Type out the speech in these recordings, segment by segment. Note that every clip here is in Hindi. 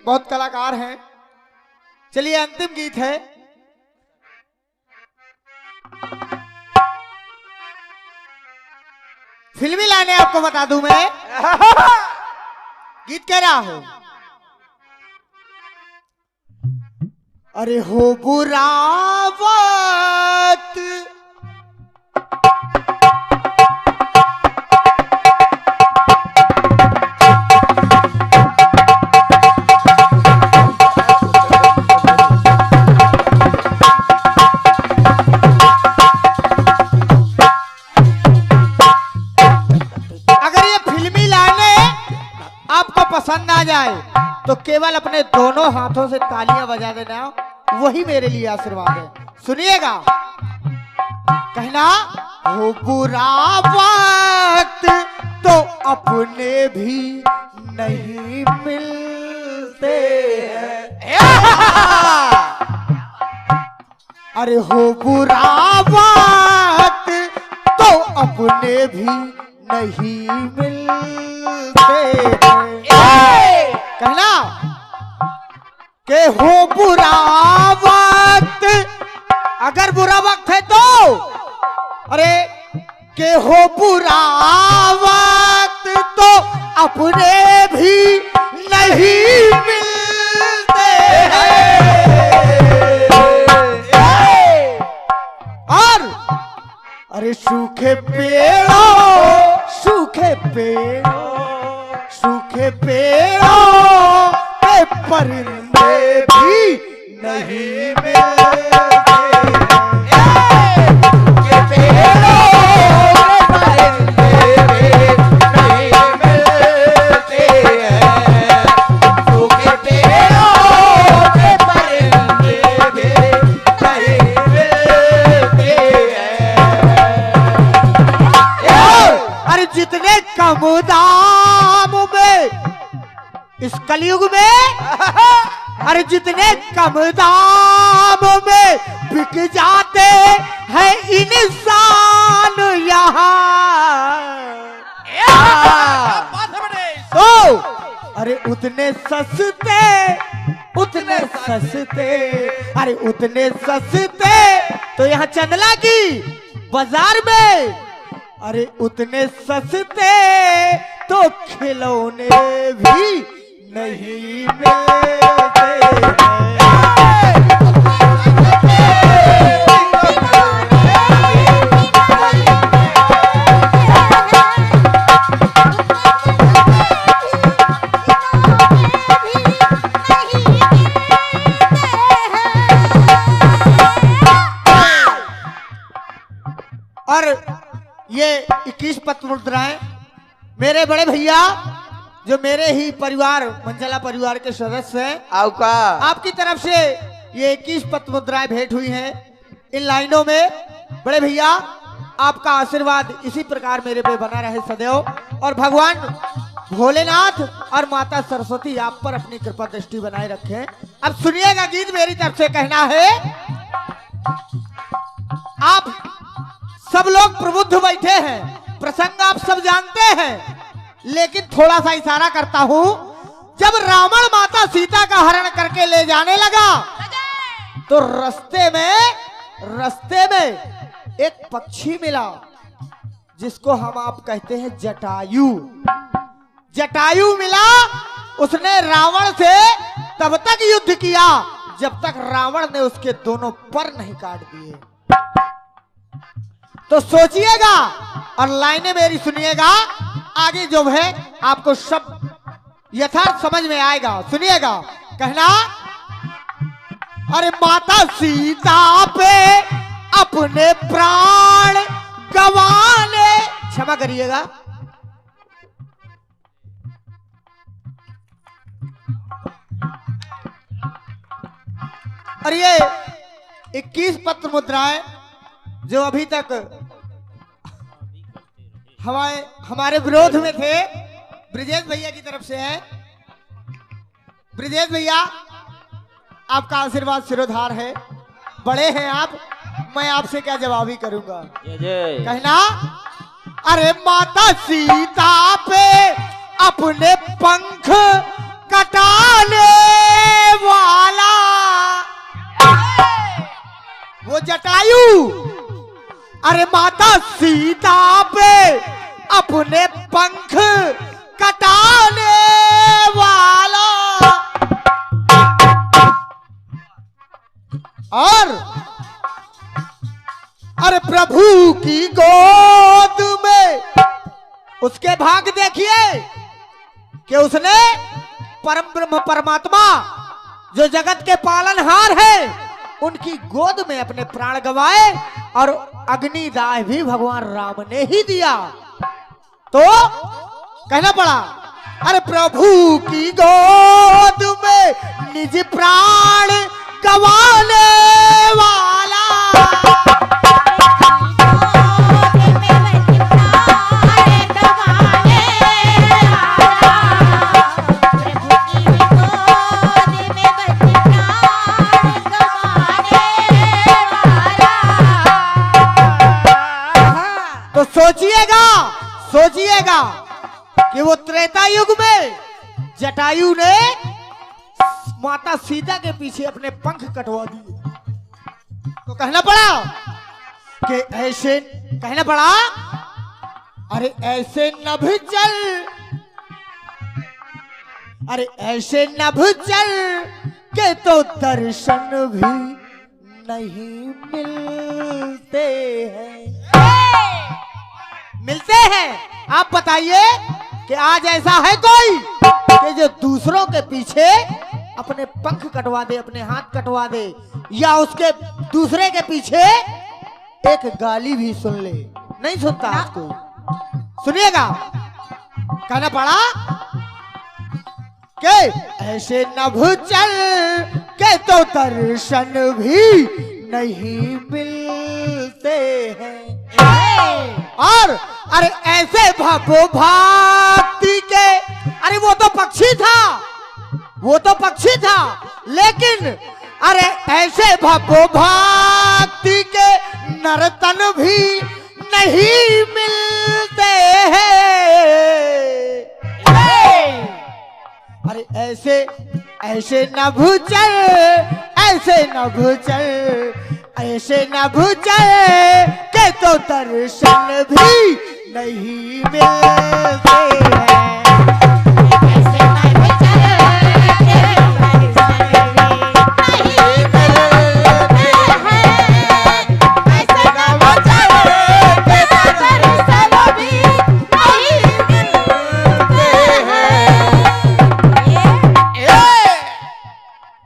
बहुत कलाकार हैं। चलिए अंतिम गीत है। फिल्मी लाइनें आपको बता दूं मैं। गीत कह रहा हूं, अरे हो बुरा वक्त पसंद आ जाए तो केवल अपने दोनों हाथों से तालियां बजा देना, वही मेरे लिए आशीर्वाद है। सुनिएगा, कहना हो बुरा वक्त तो अपने भी नहीं मिलते हैं। अरे हो बुरा वक्त तो अपने भी नहीं मिलते हैं। कहना के हो बुरा वक्त, अगर बुरा वक्त है तो, अरे के हो बुरा वक्त तो अपने भी नहीं मिलते हैं। और अरे सूखे पेड़ों पे परिंदे भी नहीं मिलते। जितने कम दाम में इस कलयुग में, अरे जितने कम दाम में बिक जाते हैं इंसान यहाँ, तो अरे उतने सस्ते तो यहाँ चंदला की बाजार में, अरे उतने सस्ते तो खिलौने भी नहीं मिलते हैं। और ये 21 पत्र मुद्राएं मेरे बड़े भैया जो मेरे ही परिवार मंचला परिवार के सदस्य हैं, आपकी तरफ से ये 21 पत्र मुद्राएं भेंट हुई हैं। इन लाइनों में बड़े भैया आपका आशीर्वाद इसी प्रकार मेरे पे बना रहे सदैव, और भगवान भोलेनाथ और माता सरस्वती आप पर अपनी कृपा दृष्टि बनाए रखें। अब सुनिएगा गीत मेरी तरफ से। कहना है, आप सब लोग प्रबुद्ध बैठे हैं, प्रसंग आप सब जानते हैं, लेकिन थोड़ा सा इशारा करता हूं। जब रावण माता सीता का हरण करके ले जाने लगा तो रास्ते में एक पक्षी मिला जिसको हम आप कहते हैं जटायु मिला। उसने रावण से तब तक युद्ध किया जब तक रावण ने उसके दोनों पर नहीं काट दिए। तो सोचिएगा और लाइनें मेरी सुनिएगा, आगे जो है आपको सब यथार्थ समझ में आएगा। सुनिएगा, कहना अरे माता सीता पे अपने प्राण गंवाने, क्षमा करिएगा, और ये 21 पत्र मुद्राएं जो अभी तक हमारे विरोध में थे, ब्रिजेश भैया की तरफ से है। ब्रिजेश भैया आपका आशीर्वाद सिरोधार है, बड़े हैं आप, मैं आपसे क्या जवाब ही करूंगा। कहना अरे माता सीता पे अपने पंख कटाने सीता पे अपने पंख कटाने वाला। और अरे प्रभु की गोद में उसके भाग देखिए कि उसने परम ब्रह्म परमात्मा जो जगत के पालनहार है उनकी गोद में अपने प्राण गंवाए और अग्निदाह भी भगवान राम ने ही दिया। तो कहना पड़ा अरे प्रभु की गोद में निज प्राण गंवाने वाला। तो सोचिएगा कि वो त्रेता युग में जटायु ने माता सीता के पीछे अपने पंख कटवा दिए। तो कहना पड़ा कि ऐसे कहना पड़ा अरे ऐसे नभ चल, अरे ऐसे नभ चल के तो दर्शन भी नहीं मिलते हैं। आप बताइए कि आज ऐसा है कोई कि जो दूसरों के पीछे अपने पंख कटवा दे, अपने हाथ कटवा दे, या उसके दूसरे के पीछे एक गाली भी सुन ले? नहीं सुनता आज कोई। सुनिएगा, कहना पड़ा कि ऐसे नभ चल के तो दर्शन भी नहीं मिलते हैं। और अरे ऐसे भव भाती के, अरे वो तो पक्षी था, लेकिन अरे ऐसे भव भाती के नर्तन भी नहीं मिलते हैं। अरे ऐसे नभ चल, ऐसे नभ चल, ऐसे नभ चल के तो दर्शन भी नहीं मिलते हैं।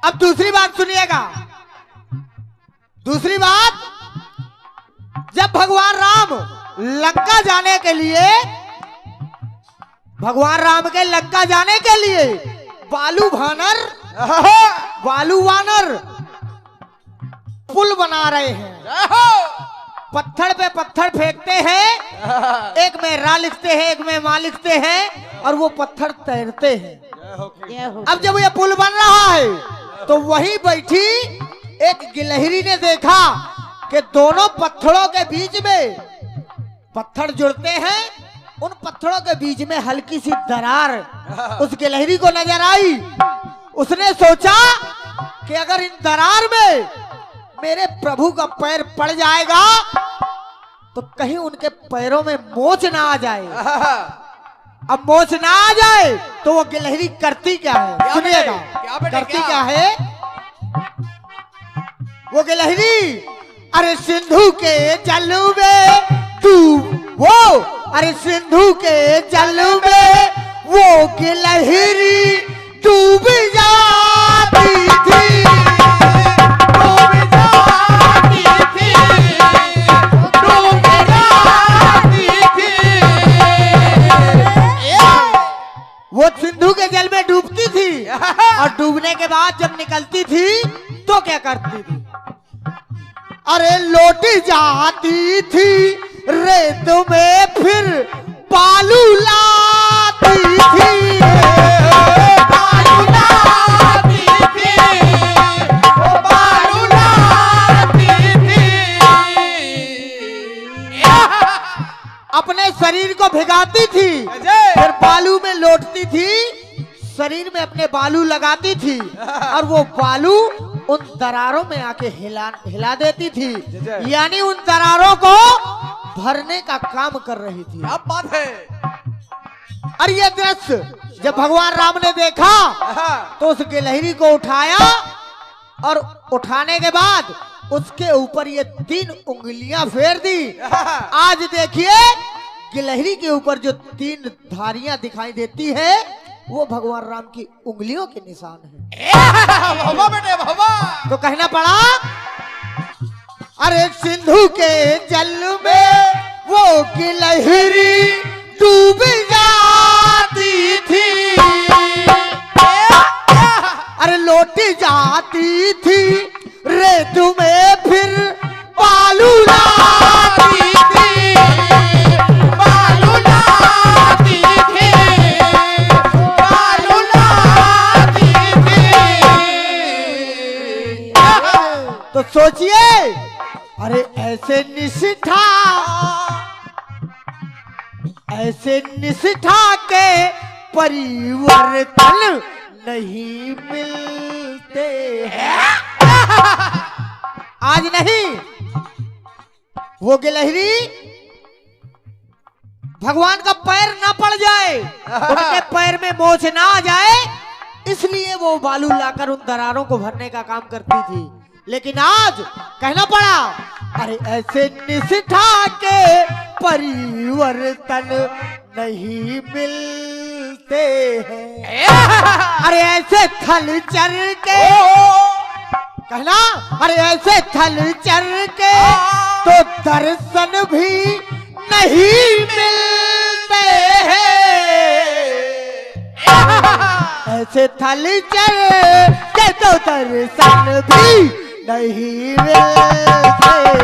अब दूसरी बात सुनिएगा। दूसरी बात, जब भगवान राम लंका जाने के लिए, भगवान राम के लंका जाने के लिए बालू वानर पुल बना रहे हैं। पत्थर पे पत्थर फेंकते हैं, एक में रा लिखते हैं, एक में मां लिखते हैं, और वो पत्थर तैरते हैं। अब जब ये पुल बन रहा है तो वहीं बैठी एक गिलहरी ने देखा कि दोनों पत्थरों के बीच में पत्थर जुड़ते हैं, उन पत्थरों के बीच में हल्की सी दरार उस गिलहरी को नजर आई। उसने सोचा कि अगर इन दरार में मेरे प्रभु का पैर पड़ जाएगा तो कहीं उनके पैरों में मोच ना आ जाए। अब मोच ना आ जाए तो वो गिलहरी करती क्या है, सुनिएगा करती क्या है वो गिलहरी। अरे सिंधु के जल में तू वो, अरे सिंधु के जल में वो गिलहरी डूब जाती थी, डूब जाती थी, डूब जाती थी। वो सिंधु के जल में डूबती थी और डूबने के बाद जब निकलती थी तो क्या करती थी? अरे लौट जाती थी रेत में फिर बालू लाती थी, बालू लाती थी, वो बालू लाती थी। अपने शरीर को भिगाती थी, फिर बालू में लौटती थी, शरीर में अपने बालू लगाती थी और वो बालू उन दरारों में आके हिला देती थी, यानी उन दरारों को भरने का काम कर रही थी। क्या बात है। और ये दृश्य जब भगवान राम ने देखा तो उस गिलहरी को उठाया और उठाने के बाद उसके ऊपर ये 3 उंगलियां फेर दी। आज देखिए गिलहरी के ऊपर जो 3 धारियां दिखाई देती है वो भगवान राम की उंगलियों के निशान है। बाबा बेटे बाबा। तो कहना पड़ा अरे सिंधु के जल में वो गिलहरी डूब जाती थी, अरे लौटी जाती थी रेत में फिर बालू लाती थी, बालू लाती थी, बालू लाती थी। तो सोचिए अरे ऐसे निष्ठा के परिवर्तन नहीं मिलते हैं। आज नहीं, वो गिलहरी भगवान का पैर ना पड़ जाए, उनके पैर में मोच ना आ जाए, इसलिए वो बालू लाकर उन दरारों को भरने का काम करती थी। लेकिन आज कहना पड़ा अरे ऐसे निष्ठा के परिवर्तन नहीं मिलते हैं। अरे ऐसे थल चर के कहना, अरे ऐसे थल चर के तो दर्शन भी नहीं मिलते हैं। ऐसे थल चर के तो दर्शन भी नहीं मिलते हैं।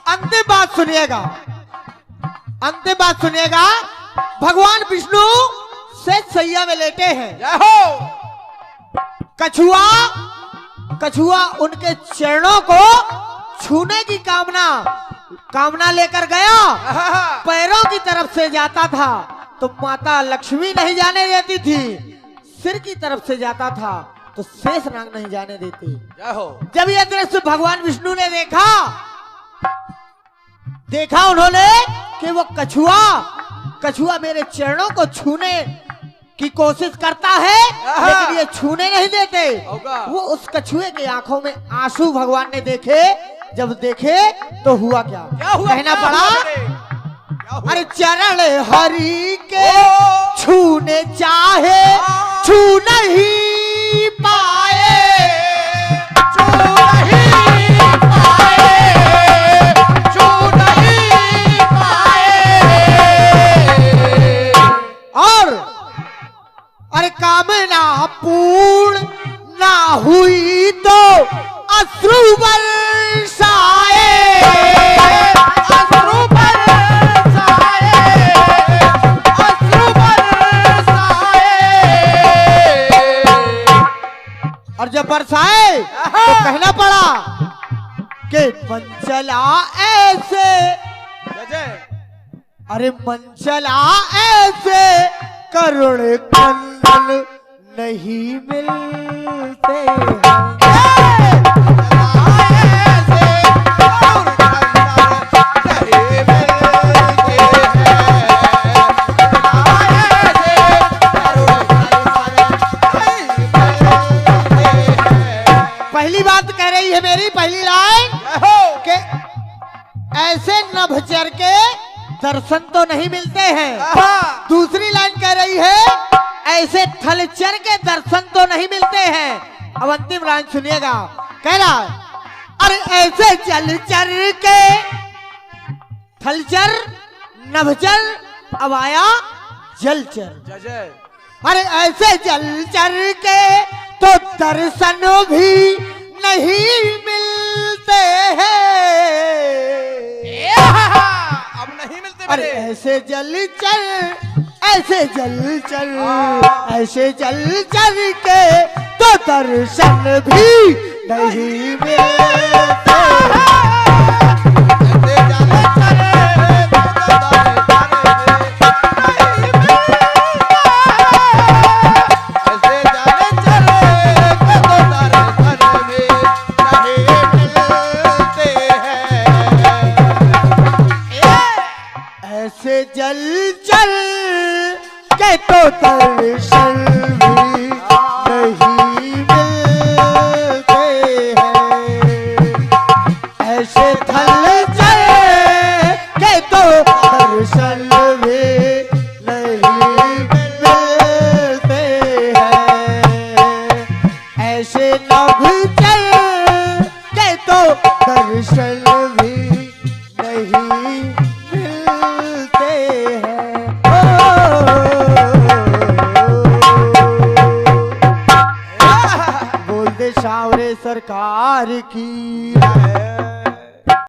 अंतिम बात सुनिएगा। भगवान विष्णु से सैया में लेटे हैं। कछुआ उनके चरणों को छूने की कामना लेकर गया, पैरों की तरफ से जाता था तो माता लक्ष्मी नहीं जाने देती थी, सिर की तरफ से जाता था तो शेषनाग नहीं जाने देती। जब यह दृश्य भगवान विष्णु ने देखा उन्होंने कि वो कछुआ मेरे चरणों को छूने की कोशिश करता है लेकिन ये छूने नहीं देते। वो उस कछुए के आंखों में आंसू भगवान ने देखे। जब देखे तो हुआ क्या कहना पड़ा, अरे चरण हरि के छूने चाहे छू नहीं पाए, छू नहीं पाए, छू नहीं पाए। और अरे कामना पूर्ण ना हुई तो अश्रु बरसाए, अश्रु बरसाए, अश्रु बरसाए। और जब बरसाए तो कहना पड़ा कि मंचला ऐसे, अरे मंचला ऐसे करुण कंदन नहीं मिलते हैं। पहली बात कह रही है मेरी पहली लाइन कि ऐसे नभचर के दर्शन तो नहीं मिलते हैं। दूसरी लाइन कह रही है ऐसे थलचर के दर्शन तो नहीं मिलते हैं। अब अंतिम लाइन सुनिएगा, कह रहा अरे ऐसे जलचर के, थलचर नभचर अब आया जलचर, अरे ऐसे जलचर के तो दर्शन भी नहीं मिलते हैं। अब नहीं मिलते। अरे ऐसे जलचर, ऐसे जलचर, ऐसे जलचर के तो दर्शन भी नहीं मिलते। दे सावरे सरकार की।